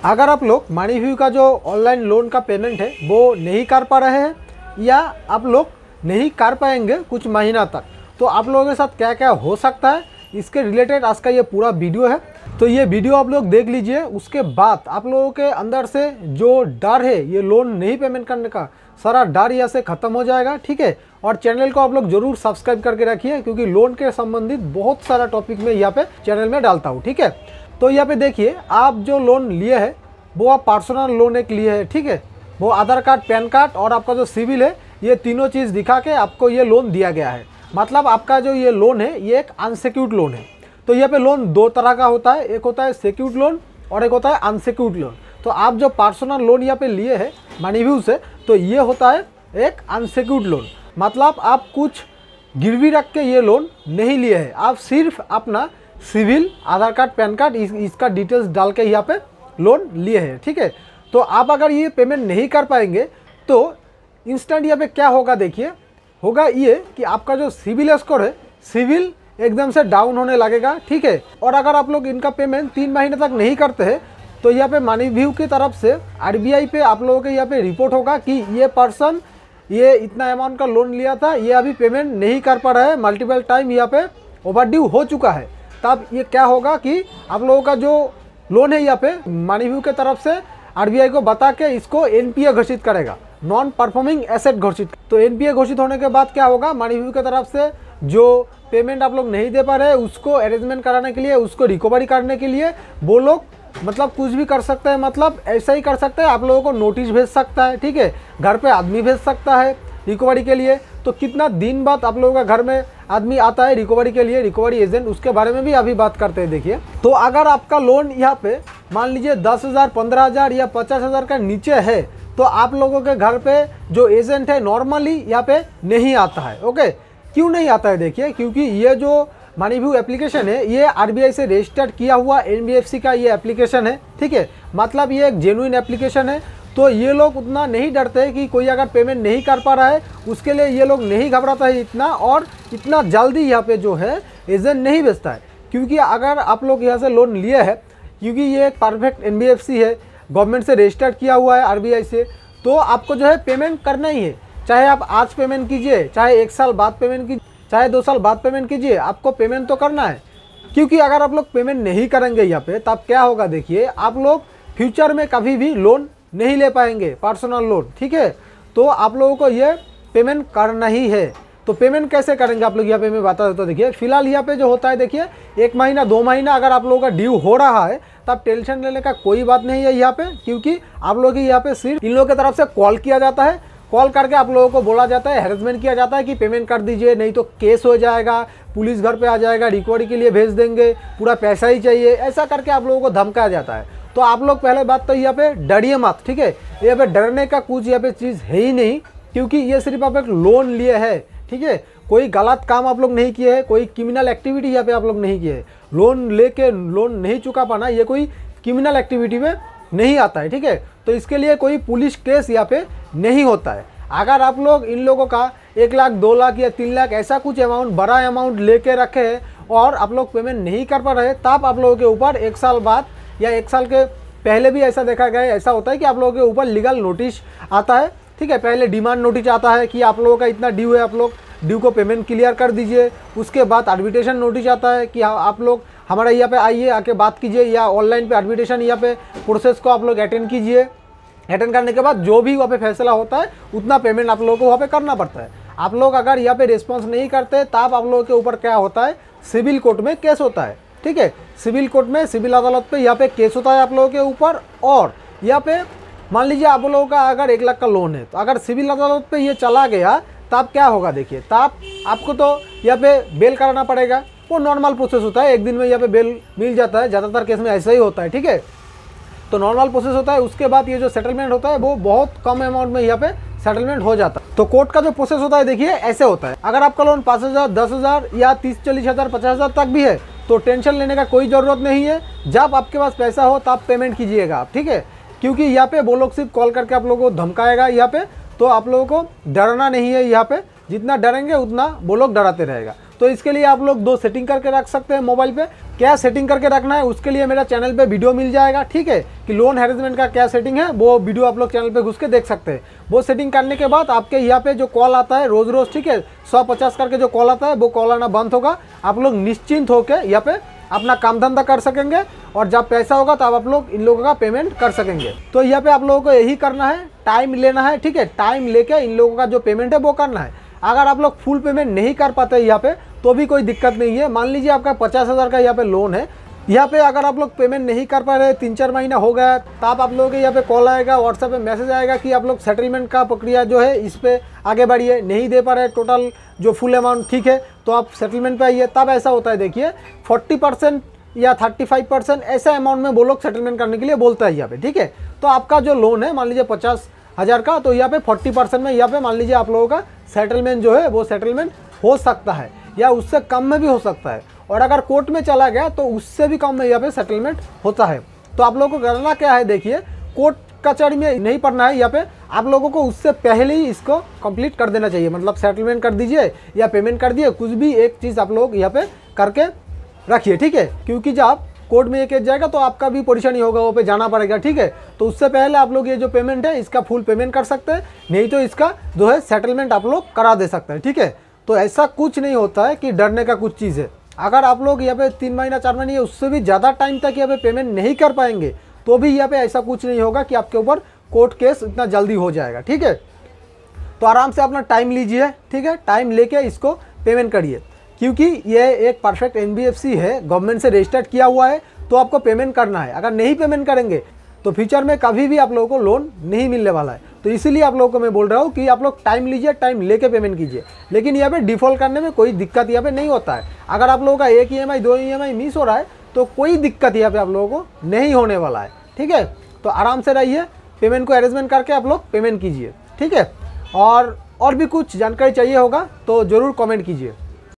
अगर आप लोग मनीव्यू का जो ऑनलाइन लोन का पेमेंट है वो नहीं कर पा रहे हैं या आप लोग नहीं कर पाएंगे कुछ महीना तक, तो आप लोगों के साथ क्या क्या हो सकता है इसके रिलेटेड आज का ये पूरा वीडियो है। तो ये वीडियो आप लोग देख लीजिए, उसके बाद आप लोगों के अंदर से जो डर है ये लोन नहीं पेमेंट करने का, सारा डर यहाँ से ख़त्म हो जाएगा। ठीक है, और चैनल को आप लोग जरूर सब्सक्राइब करके रखिए, क्योंकि लोन के संबंधित बहुत सारा टॉपिक में यहाँ पे चैनल में डालता हूँ। ठीक है, तो यहाँ पे देखिए, आप जो लोन लिए है वो आप पर्सनल लोन एक लिए है। ठीक है, वो आधार कार्ड, पैन कार्ड और आपका जो सिविल है, ये तीनों चीज़ दिखा के आपको ये लोन दिया गया है। मतलब आपका जो ये लोन है ये एक अनसिक्योर्ड लोन है। तो यहाँ पे लोन दो तरह का होता है, एक होता है सिक्योर्ड लोन और एक होता है अनसिक्योर्ड लोन। तो आप जो पर्सनल लोन यहाँ पे लिए हैं मनीव्यू से, तो ये होता है एक अनसिक्योर्ड लोन। मतलब आप कुछ गिरवी रख के ये लोन नहीं लिए हैं, आप सिर्फ अपना सिविल, आधार कार्ड, पैन कार्ड इसका डिटेल्स डाल के यहाँ पे लोन लिए हैं। ठीक है, तो आप अगर ये पेमेंट नहीं कर पाएंगे तो इंस्टेंट यहाँ पे क्या होगा, देखिए होगा ये कि आपका जो सिविल स्कोर है, सिविल एकदम से डाउन होने लगेगा। ठीक है, और अगर आप लोग इनका पेमेंट 3 महीने तक नहीं करते हैं तो यहाँ पे मनीव्यू की तरफ से आरबीआई पे आप लोगों के यहाँ पे रिपोर्ट होगा कि ये पर्सन ये इतना अमाउंट का लोन लिया था, ये अभी पेमेंट नहीं कर पा रहा है, मल्टीपल टाइम यहाँ पे ओवरड्यू हो चुका है। तब ये क्या होगा कि आप लोगों का जो लोन है यहाँ पे मनीव्यू के तरफ से आरबीआई को बता के इसको एनपीए घोषित करेगा, नॉन परफॉर्मिंग एसेट घोषित। तो एनपीए घोषित होने के बाद क्या होगा, मनीव्यू की तरफ से जो पेमेंट आप लोग नहीं दे पा रहे उसको अरेंजमेंट कराने के लिए, उसको रिकवरी करने के लिए वो लोग मतलब कुछ भी कर सकते हैं। मतलब ऐसा ही कर सकते हैं, आप लोगों को नोटिस भेज सकता है। ठीक है, घर पे आदमी भेज सकता है रिकवरी के लिए। तो कितना दिन बाद आप लोगों का घर में आदमी आता है रिकवरी के लिए, रिकवरी एजेंट, उसके बारे में भी अभी बात करते हैं। देखिए, तो अगर आपका लोन यहाँ पे मान लीजिए 10,000, 15,000 या 50,000 का नीचे है तो आप लोगों के घर पे जो एजेंट है नॉर्मली यहाँ पे नहीं आता है। ओके, क्यों नहीं आता है, देखिए क्योंकि ये जो मनीव्यू एप्लीकेशन है ये आरबीआई से रजिस्टर्ड किया हुआ एनबीएफसी का ये एप्लीकेशन है। ठीक है, मतलब ये एक जेन्युइन एप्लीकेशन है। तो ये लोग उतना नहीं डरते हैं कि कोई अगर पेमेंट नहीं कर पा रहा है उसके लिए ये लोग नहीं घबराता है इतना, और इतना जल्दी यहाँ पे जो है एजेंट नहीं भेजता है। क्योंकि अगर आप लोग यहाँ से लोन लिए हैं, क्योंकि ये एक परफेक्ट एनबीएफसी है, गवर्नमेंट से रजिस्टर्ड किया हुआ है आरबीआई से, तो आपको जो है पेमेंट करना ही है। चाहे आप आज पेमेंट कीजिए, चाहे 1 साल बाद पेमेंट कीजिए, चाहे 2 साल बाद पेमेंट कीजिए, आपको पेमेंट तो करना है। क्योंकि अगर आप लोग पेमेंट नहीं करेंगे यहाँ पे तब क्या होगा, देखिए आप लोग फ्यूचर में कभी भी लोन नहीं ले पाएंगे, पर्सनल लोन। ठीक है, तो आप लोगों को ये पेमेंट करना ही है। तो पेमेंट कैसे करेंगे आप लोग यहाँ पे मैं बता देता हूँ। देखिए, फिलहाल यहाँ पे जो होता है, देखिए 1 महीना 2 महीना अगर आप लोगों का ड्यू हो रहा है तब टेंशन लेने का कोई बात नहीं है यहाँ पे, क्योंकि आप लोगों की यहाँ पे सिर्फ इन लोगों की तरफ से कॉल किया जाता है। कॉल करके आप लोगों को बोला जाता है, हैरेसमेंट किया जाता है कि पेमेंट कर दीजिए, नहीं तो केस हो जाएगा, पुलिस घर पे आ जाएगा, रिकवरी के लिए भेज देंगे, पूरा पैसा ही चाहिए, ऐसा करके आप लोगों को धमकाया जाता है। तो आप लोग पहले बात तो यहाँ पे डरिए मत। ठीक है, यहाँ पे डरने का कुछ यहाँ पे चीज़ है ही नहीं, क्योंकि ये सिर्फ आप एक लोन लिए है। ठीक है, कोई गलत काम आप लोग नहीं किए हैं, कोई क्रिमिनल एक्टिविटी यहाँ पे आप लोग नहीं किए है। लोन लेके लोन नहीं चुका पाना ये कोई क्रिमिनल एक्टिविटी में नहीं आता है। ठीक है, तो इसके लिए कोई पुलिस केस यहाँ पे नहीं होता है। अगर आप लोग इन लोगों का 1 लाख, 2 लाख या 3 लाख ऐसा कुछ अमाउंट, बड़ा अमाउंट लेके रखे हैं और आप लोग पेमेंट नहीं कर पा रहे, तब आप लोगों के ऊपर 1 साल बाद या 1 साल के पहले भी ऐसा देखा गया है, ऐसा होता है कि आप लोगों के ऊपर लीगल नोटिस आता है। ठीक है, पहले डिमांड नोटिस आता है कि आप लोगों का इतना ड्यू है, आप लोग ड्यू को पेमेंट क्लियर कर दीजिए। उसके बाद आर्बिट्रेशन नोटिस आता है कि आप लोग हमारे यहाँ पे आइए, आके बात कीजिए, या ऑनलाइन पे आर्बिट्रेशन यहाँ पे प्रोसेस को आप लोग अटेंड कीजिए। अटेंड करने के बाद जो भी वहाँ पे फैसला होता है उतना पेमेंट आप लोगों को वहाँ पे करना पड़ता है। आप लोग अगर यहाँ पे रिस्पॉन्स नहीं करते तब आप लोगों के ऊपर क्या होता है, सिविल कोर्ट में केस होता है। ठीक है, सिविल कोर्ट में, सिविल अदालत पे यहाँ पे केस होता है आप लोगों के ऊपर। और यहाँ पे मान लीजिए आप लोगों का अगर 1 लाख का लोन है, तो अगर सिविल अदालत पे ये चला गया तब क्या होगा, देखिए तब आपको तो यहाँ पे बेल कराना पड़ेगा। वो नॉर्मल प्रोसेस होता है, 1 दिन में यहाँ पे बेल मिल जाता है, ज़्यादातर केस में ऐसा ही होता है। ठीक है, तो नॉर्मल प्रोसेस होता है। उसके बाद ये जो सेटलमेंट होता है वो बहुत कम अमाउंट में यहाँ पे सेटलमेंट हो जाता है। तो कोर्ट का जो प्रोसेस होता है, देखिए ऐसे होता है। अगर आपका लोन 5,000, 10,000 या 30-40,000, 50,000 तक भी है तो टेंशन लेने का कोई ज़रूरत नहीं है। जब आपके पास पैसा हो तब पेमेंट कीजिएगा आप। ठीक है, क्योंकि यहाँ पे वो लोग सिर्फ कॉल करके आप लोगों को धमकाएगा यहाँ पे, तो आप लोगों को डरना नहीं है। यहाँ पे जितना डरेंगे उतना वो लोग डराते रहेगा। तो इसके लिए आप लोग 2 सेटिंग करके रख सकते हैं मोबाइल पे। क्या सेटिंग करके रखना है उसके लिए मेरा चैनल पे वीडियो मिल जाएगा, ठीक है, कि लोन हैरेसमेंट का क्या सेटिंग है, वो वीडियो आप लोग चैनल पे घुस के देख सकते हैं। वो सेटिंग करने के बाद आपके यहाँ पे जो कॉल आता है रोज़ रोज़, ठीक है, 150 करके जो कॉल आता है वो कॉल आना बंद होगा। आप लोग निश्चिंत होकर यहाँ पे अपना काम धंधा कर सकेंगे और जब पैसा होगा तब आप लोग इन लोगों का पेमेंट कर सकेंगे। तो यहाँ पे आप लोगों को यही करना है, टाइम लेना है, ठीक है, टाइम लेके इन लोगों का जो पेमेंट है वो करना है। अगर आप लोग फुल पेमेंट नहीं कर पाते यहाँ पे तो भी कोई दिक्कत नहीं है। मान लीजिए आपका 50,000 का यहाँ पे लोन है, यहाँ पे अगर आप लोग पेमेंट नहीं कर पा रहे, 3-4 महीना हो गया, तब आप लोगों के यहाँ पे कॉल आएगा, व्हाट्सएप पे मैसेज आएगा कि आप लोग सेटलमेंट का प्रक्रिया जो है इस पे आगे बढ़िए, नहीं दे पा रहे टोटल जो फुल अमाउंट, ठीक है, तो आप सेटलमेंट पे आइए। तब ऐसा होता है, देखिए 40% या 35% ऐसा अमाउंट में वो लोग सेटलमेंट करने के लिए बोलता है यहाँ पे, ठीक है। तो आपका जो लोन है मान लीजिए 50,000 का, तो यहाँ पे 40% में यहाँ पे मान लीजिए आप लोगों का सेटलमेंट जो है वो सेटलमेंट हो सकता है या उससे कम में भी हो सकता है। और अगर कोर्ट में चला गया तो उससे भी कम में यहाँ पे सेटलमेंट होता है। तो आप लोगों को करना क्या है, देखिए कोर्ट कचहरी में नहीं पड़ना है, यहाँ पे आप लोगों को उससे पहले ही इसको कंप्लीट कर देना चाहिए। मतलब सेटलमेंट कर दीजिए या पेमेंट कर दिए, कुछ भी एक चीज़ आप लोग यहाँ पे करके रखिए, ठीक है, क्योंकि जब कोर्ट में ये केस जाएगा तो आपका भी परेशानी होगा, वो पे जाना पड़ेगा, ठीक है। तो उससे पहले आप लोग ये जो पेमेंट है इसका फुल पेमेंट कर सकते हैं, नहीं तो इसका जो है सेटलमेंट आप लोग करा दे सकते हैं, ठीक है। तो ऐसा कुछ नहीं होता है कि डरने का कुछ चीज़ है। अगर आप लोग यहाँ पे 3 महीना 4 महीने उससे भी ज़्यादा टाइम तक यहाँ पे पेमेंट नहीं कर पाएंगे तो भी यहाँ पे ऐसा कुछ नहीं होगा कि आपके ऊपर कोर्ट केस इतना जल्दी हो जाएगा, ठीक है। तो आराम से अपना टाइम लीजिए, ठीक है, टाइम लेके इसको पेमेंट करिए, क्योंकि ये एक परफेक्ट NBFC है, गवर्नमेंट से रजिस्टर्ड किया हुआ है, तो आपको पेमेंट करना है। अगर नहीं पेमेंट करेंगे तो फ्यूचर में कभी भी आप लोगों को लोन नहीं मिलने वाला है। तो इसीलिए आप लोगों को मैं बोल रहा हूँ कि आप लोग टाइम लीजिए, टाइम लेके पेमेंट कीजिए। लेकिन यहाँ पे डिफ़ॉल्ट करने में कोई दिक्कत यहाँ पे नहीं होता है। अगर आप लोगों का 1 EMI 2 EMI मिस हो रहा है तो कोई दिक्कत यहाँ पे आप लोगों को नहीं होने वाला है, ठीक है। तो आराम से रहिए, पेमेंट को अरेंजमेंट करके आप लोग पेमेंट कीजिए, ठीक है। और भी कुछ जानकारी चाहिए होगा तो ज़रूर कमेंट कीजिए।